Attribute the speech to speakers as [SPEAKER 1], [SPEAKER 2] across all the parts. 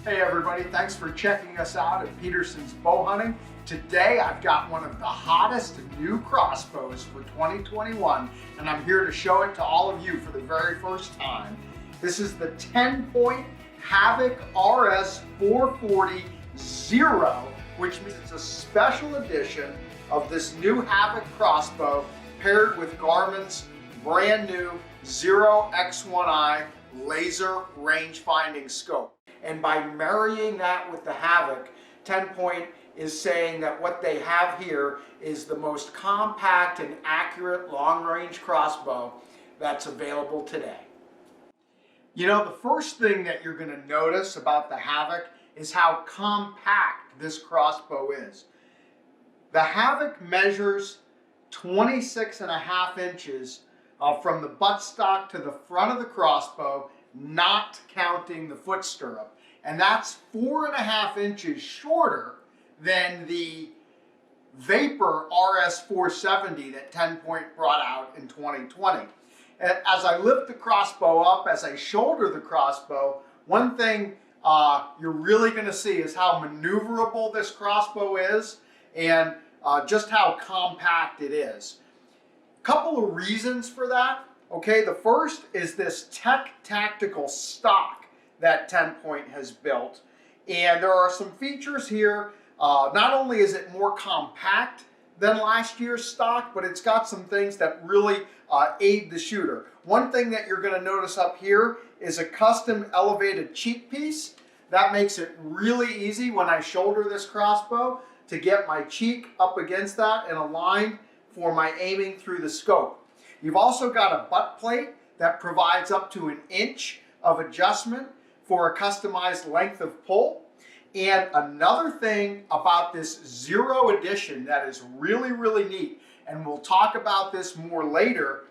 [SPEAKER 1] Hey everybody, thanks for checking us out at Petersen's Bowhunting. Today I've got one of the hottest new crossbows for 2021 and I'm here to show it to all of you for the very first time. This is the TenPoint Havoc RS440 XERO, which means it's a special edition of this new Havoc crossbow paired with Garmin's brand new XERO X1i laser rangefinding scope. And by marrying that with the Havoc, TenPoint is saying that what they have here is the most compact and accurate long-range crossbow that's available today. You know, the first thing that you're going to notice about the Havoc is how compact this crossbow is. The Havoc measures 26.5 inches from the buttstock to the front of the crossbow, not counting the foot stirrup. And that's 4.5 inches shorter than the Vapor RS470 that TenPoint brought out in 2020. As I lift the crossbow up, as I shoulder the crossbow, one thing you're really going to see is how maneuverable this crossbow is and just how compact it is. Couple of reasons for that. Okay, the first is this tactical stock that TenPoint has built, and there are some features here. Not only is it more compact than last year's stock, but it's got some things that really aid the shooter. One thing that you're going to notice up here is a custom elevated cheek piece. That makes it really easy when I shoulder this crossbow to get my cheek up against that and aligned for my aiming through the scope. You've also got a butt plate that provides up to 1 inch of adjustment for a customized length of pull. And another thing about this XERO edition that is really, really neat, and we'll talk about this more later,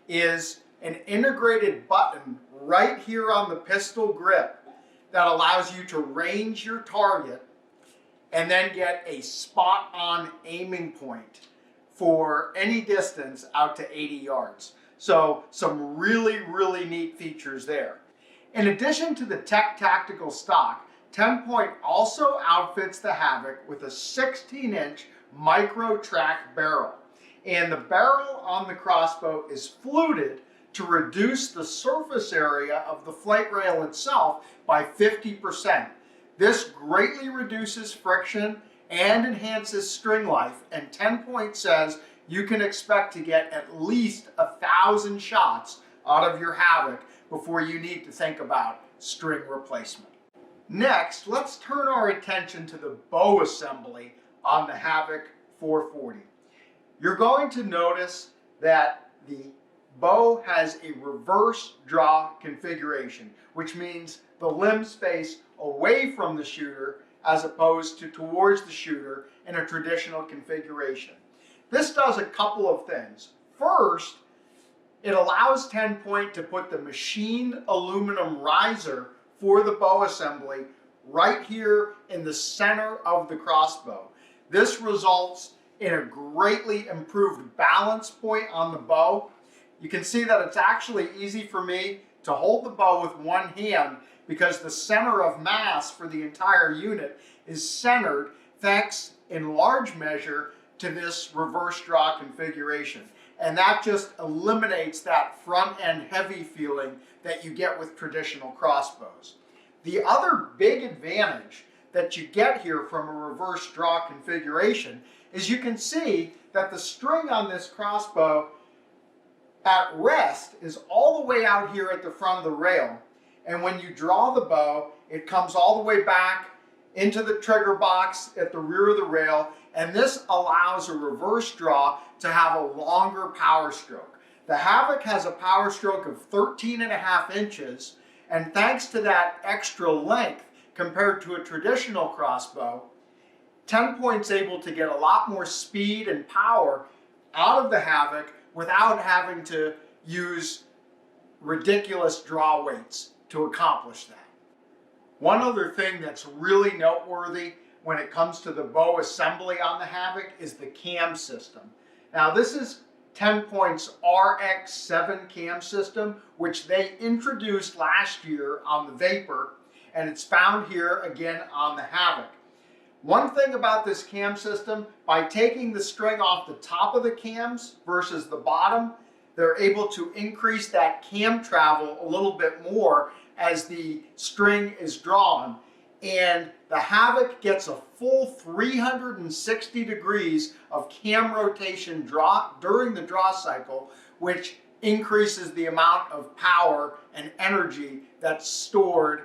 [SPEAKER 1] is an integrated button right here on the pistol grip that allows you to range your target and then get a spot-on aiming point for any distance out to 80 yards. So some really, really neat features there. In addition to the tactical stock, TenPoint also outfits the Havoc with a 16-inch micro track barrel. And the barrel on the crossbow is fluted to reduce the surface area of the flight rail itself by 50%. This greatly reduces friction and enhances string life, and TenPoint says you can expect to get at least 1,000 shots out of your Havoc before you need to think about string replacement. Next, let's turn our attention to the bow assembly on the Havoc 440. You're going to notice that the bow has a reverse draw configuration, which means the limbs face away from the shooter as opposed to towards the shooter in a traditional configuration. This does a couple of things. First, it allows TenPoint to put the machined aluminum riser for the bow assembly right here in the center of the crossbow. This results in a greatly improved balance point on the bow. You can see that it's actually easy for me to hold the bow with one hand because the center of mass for the entire unit is centered thanks in large measure to this reverse draw configuration. And that just eliminates that front end heavy feeling that you get with traditional crossbows. The other big advantage that you get here from a reverse draw configuration is you can see that the string on this crossbow at rest is all the way out here at the front of the rail. And when you draw the bow, it comes all the way back into the trigger box at the rear of the rail, and this allows a reverse draw to have a longer power stroke. The Havoc has a power stroke of 13.5 inches, and thanks to that extra length compared to a traditional crossbow, TenPoint's able to get a lot more speed and power out of the Havoc without having to use ridiculous draw weights to accomplish that. One other thing that's really noteworthy when it comes to the bow assembly on the Havoc is the cam system. Now this is TenPoint's RX7 cam system, which they introduced last year on the Vapor, and it's found here again on the Havoc. One thing about this cam system, by taking the string off the top of the cams versus the bottom, they're able to increase that cam travel a little bit more as the string is drawn. And the Havoc gets a full 360 degrees of cam rotation during the draw cycle, which increases the amount of power and energy that's stored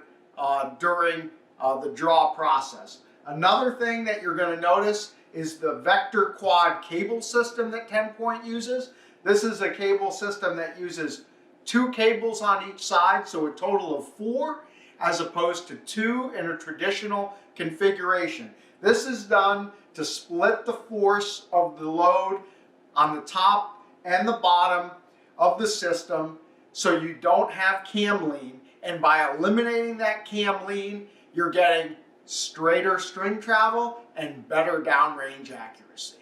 [SPEAKER 1] during the draw process. Another thing that you're going to notice is the vector quad cable system that TenPoint uses. This is a cable system that uses 2 cables on each side, so a total of 4, as opposed to 2 in a traditional configuration. This is done to split the force of the load on the top and the bottom of the system so you don't have cam lean, and by eliminating that cam lean, you're getting straighter string travel and better downrange accuracy.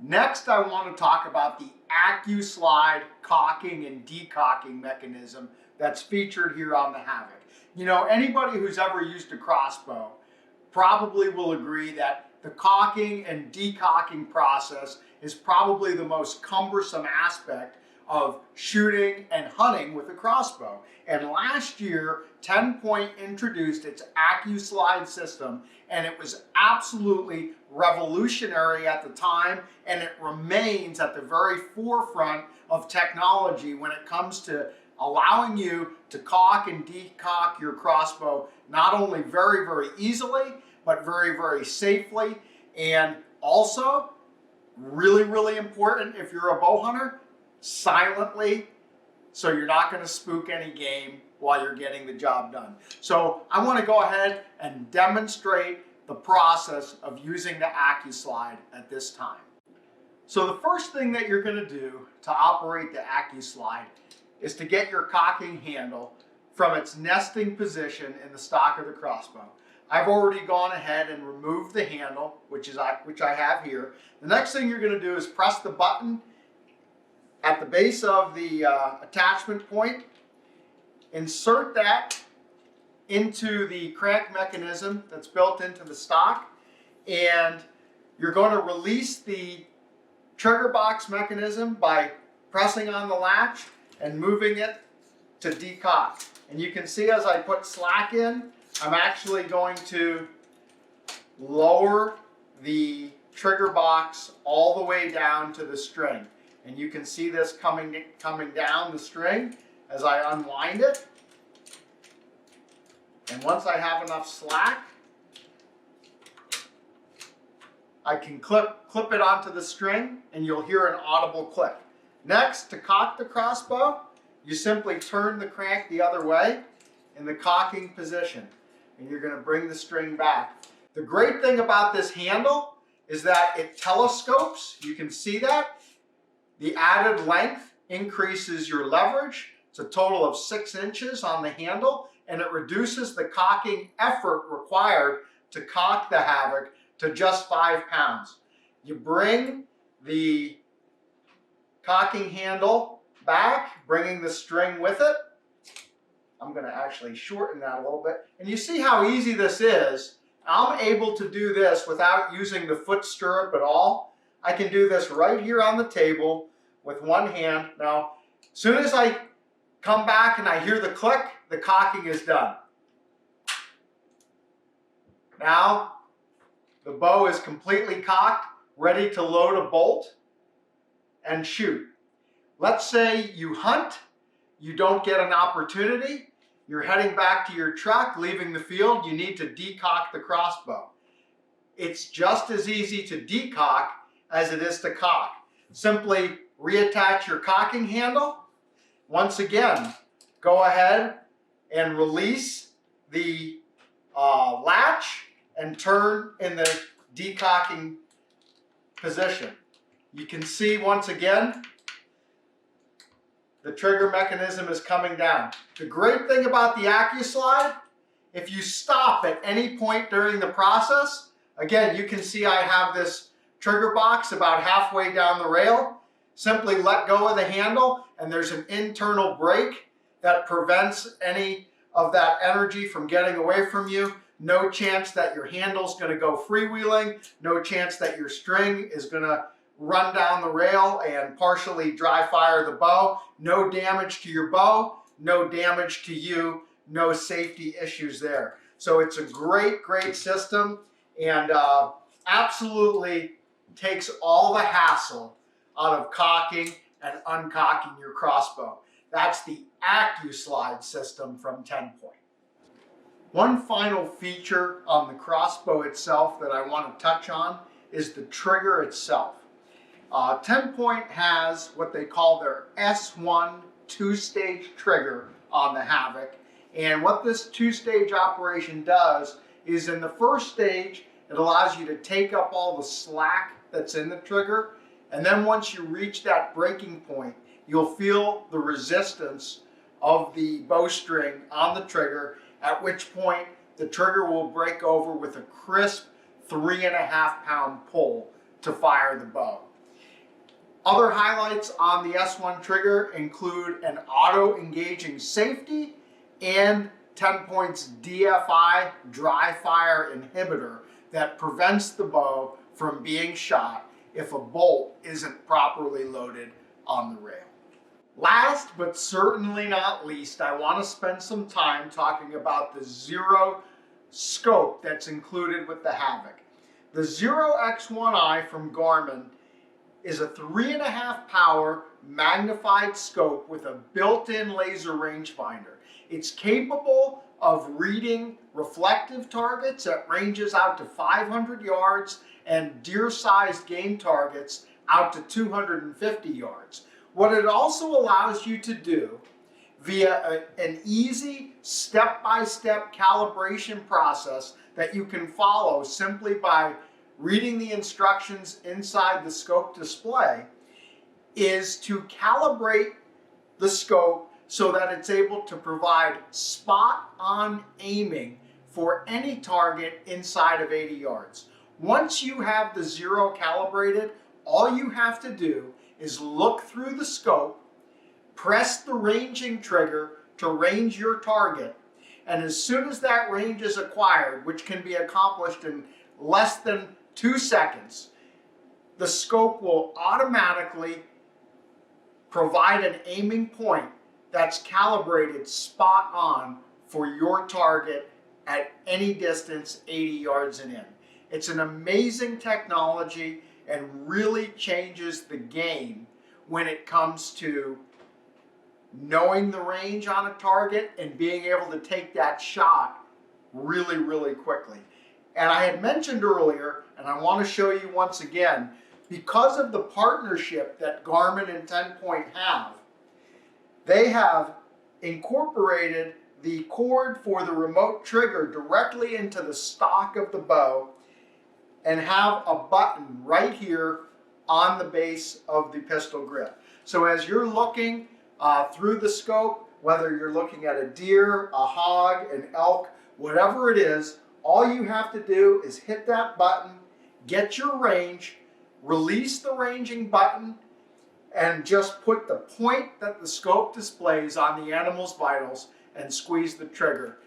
[SPEAKER 1] Next, I want to talk about the Accu-Slide cocking and decocking mechanism that's featured here on the Havoc. You know, anybody who's ever used a crossbow probably will agree that the cocking and decocking process is probably the most cumbersome aspect of shooting and hunting with a crossbow. And last year, TenPoint introduced its Accu-Slide system, and it was absolutely revolutionary at the time, and it remains at the very forefront of technology when it comes to allowing you to cock and decock your crossbow not only very, very easily, but very, very safely. And also, really, really important if you're a bow hunter, silently, so you're not going to spook any game while you're getting the job done. So I want to go ahead and demonstrate the process of using the Accu-Slide at this time. So the first thing that you're going to do to operate the Accu-Slide is to get your cocking handle from its nesting position in the stock of the crossbow. I've already gone ahead and removed the handle, which I have here. The next thing you're going to do is press the button at the base of the attachment point, insert that into the crank mechanism that's built into the stock, and you're going to release the trigger box mechanism by pressing on the latch and moving it to decock. And you can see as I put slack in, I'm actually going to lower the trigger box all the way down to the string. And you can see this coming down the string as I unwind it. And once I have enough slack, I can clip it onto the string, and you'll hear an audible click. Next, to cock the crossbow, you simply turn the crank the other way in the cocking position, and you're going to bring the string back. The great thing about this handle is that it telescopes. You can see that. The added length increases your leverage. It's a total of 6 inches on the handle, and it reduces the cocking effort required to cock the Havoc to just 5 pounds. You bring the cocking handle back, bringing the string with it. I'm going to actually shorten that a little bit. And you see how easy this is. I'm able to do this without using the foot stirrup at all. I can do this right here on the table with one hand. Now, as soon as I come back and I hear the click, the cocking is done. Now, the bow is completely cocked, ready to load a bolt and shoot. Let's say you hunt, you don't get an opportunity, you're heading back to your truck, leaving the field, you need to decock the crossbow. It's just as easy to decock as it is to cock. Simply reattach your cocking handle. Once again, go ahead and release the latch and turn in the decocking position. You can see once again the trigger mechanism is coming down. The great thing about the Accu-Slide, if you stop at any point during the process, again, you can see I have this trigger box about halfway down the rail. Simply let go of the handle, and there's an internal brake that prevents any of that energy from getting away from you. No chance that your handle's going to go freewheeling. No chance that your string is going to run down the rail and partially dry fire the bow. No damage to your bow, no damage to you, no safety issues there. So it's a great, great system, and absolutely takes all the hassle out of cocking and uncocking your crossbow. That's the Accu-Slide system from TenPoint. One final feature on the crossbow itself that I want to touch on is the trigger itself. TenPoint has what they call their S1 two-stage trigger on the Havoc. And what this two-stage operation does is in the first stage, it allows you to take up all the slack that's in the trigger. And then once you reach that breaking point, you'll feel the resistance of the bowstring on the trigger, at which point the trigger will break over with a crisp 3.5 pound pull to fire the bow. Other highlights on the S1 trigger include an auto-engaging safety and TenPoint's DFI dry fire inhibitor that prevents the bow from being shot if a bolt isn't properly loaded on the rail. Last but certainly not least, I want to spend some time talking about the XERO scope that's included with the Havoc. The XERO X1i from Garmin is a 3.5 power magnified scope with a built-in laser rangefinder. It's capable of reading reflective targets at ranges out to 500 yards and deer-sized game targets out to 250 yards. What it also allows you to do via an easy step-by-step calibration process that you can follow simply by reading the instructions inside the scope display is to calibrate the scope so that it's able to provide spot-on aiming for any target inside of 80 yards. Once you have the XERO calibrated, all you have to do is look through the scope, press the ranging trigger to range your target, and as soon as that range is acquired, which can be accomplished in less than 2 seconds, the scope will automatically provide an aiming point that's calibrated spot on for your target at any distance 80 yards and in. It's an amazing technology and really changes the game when it comes to knowing the range on a target and being able to take that shot really, really quickly. And I had mentioned earlier, and I want to show you once again, because of the partnership that Garmin and TenPoint have, they have incorporated the cord for the remote trigger directly into the stock of the bow and have a button right here on the base of the pistol grip. So as you're looking through the scope, whether you're looking at a deer, a hog, an elk, whatever it is, all you have to do is hit that button, get your range, release the ranging button, and just put the point that the scope displays on the animal's vitals and squeeze the trigger.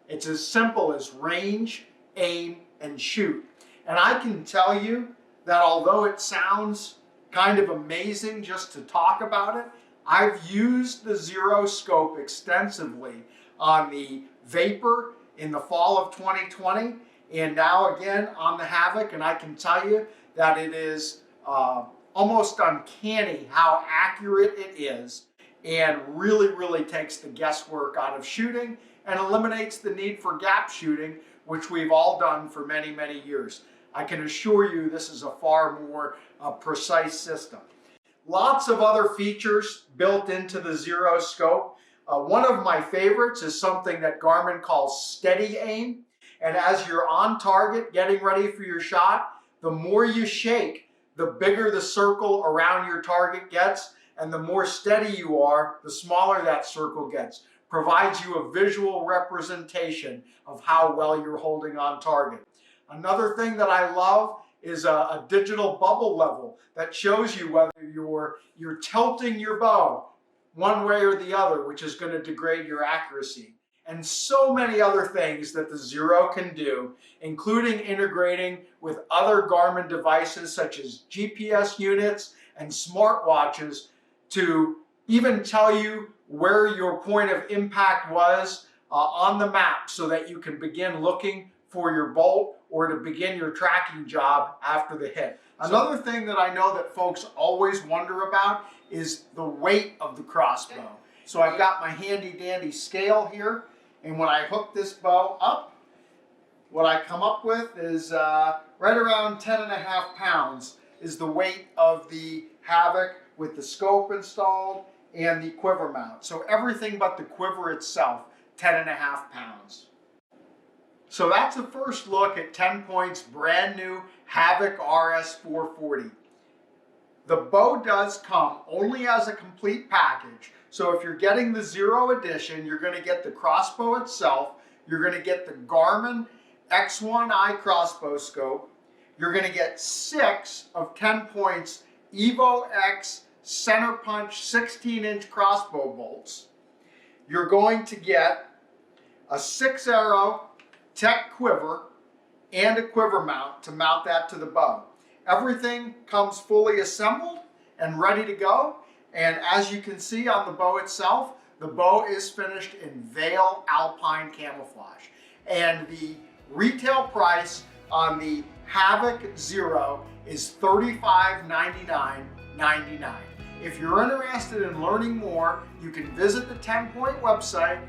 [SPEAKER 1] It's as simple as range, aim, and shoot. And I can tell you that although it sounds kind of amazing just to talk about it, I've used the XERO scope extensively on the Vapor in the fall of 2020 and now again on the Havoc, and I can tell you that it is almost uncanny how accurate it is and really, really takes the guesswork out of shooting and eliminates the need for gap shooting, which we've all done for many, many years. I can assure you this is a far more precise system. Lots of other features built into the XERO scope. One of my favorites is something that Garmin calls steady aim. And as you're on target, getting ready for your shot, the more you shake, the bigger the circle around your target gets, and the more steady you are, the smaller that circle gets. Provides you a visual representation of how well you're holding on target. Another thing that I love is a digital bubble level that shows you whether you're tilting your bow one way or the other, which is going to degrade your accuracy. and so many other things that the XERO can do, including integrating with other Garmin devices such as GPS units and smartwatches to even tell you where your point of impact was on the map so that you can begin looking for your bolt or to begin your tracking job after the hit. Another thing that I know that folks always wonder about is the weight of the crossbow. So I've got my handy dandy scale here, and when I hook this bow up, what I come up with is right around 10.5 pounds is the weight of the Havoc with the scope installed and the quiver mount. So everything but the quiver itself, 10.5 pounds. So that's a first look at TenPoint's brand new Havoc RS440. The bow does come only as a complete package. So if you're getting the XERO edition, you're going to get the crossbow itself, you're going to get the Garmin X1i crossbow scope, you're going to get 6 of TenPoint's Evo X center punch 16-inch crossbow bolts. You're going to get a 6-arrow tech quiver and a quiver mount to mount that to the bow. Everything comes fully assembled and ready to go. And as you can see on the bow itself, the bow is finished in Veil Alpine camouflage. And the retail price on the Havoc XERO is $3599.99. If you're interested in learning more, you can visit the TenPoint website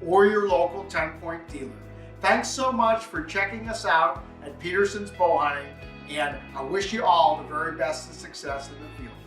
[SPEAKER 1] or your local TenPoint dealer. Thanks so much for checking us out at Petersen's Bowhunting, and I wish you all the very best of success in the field.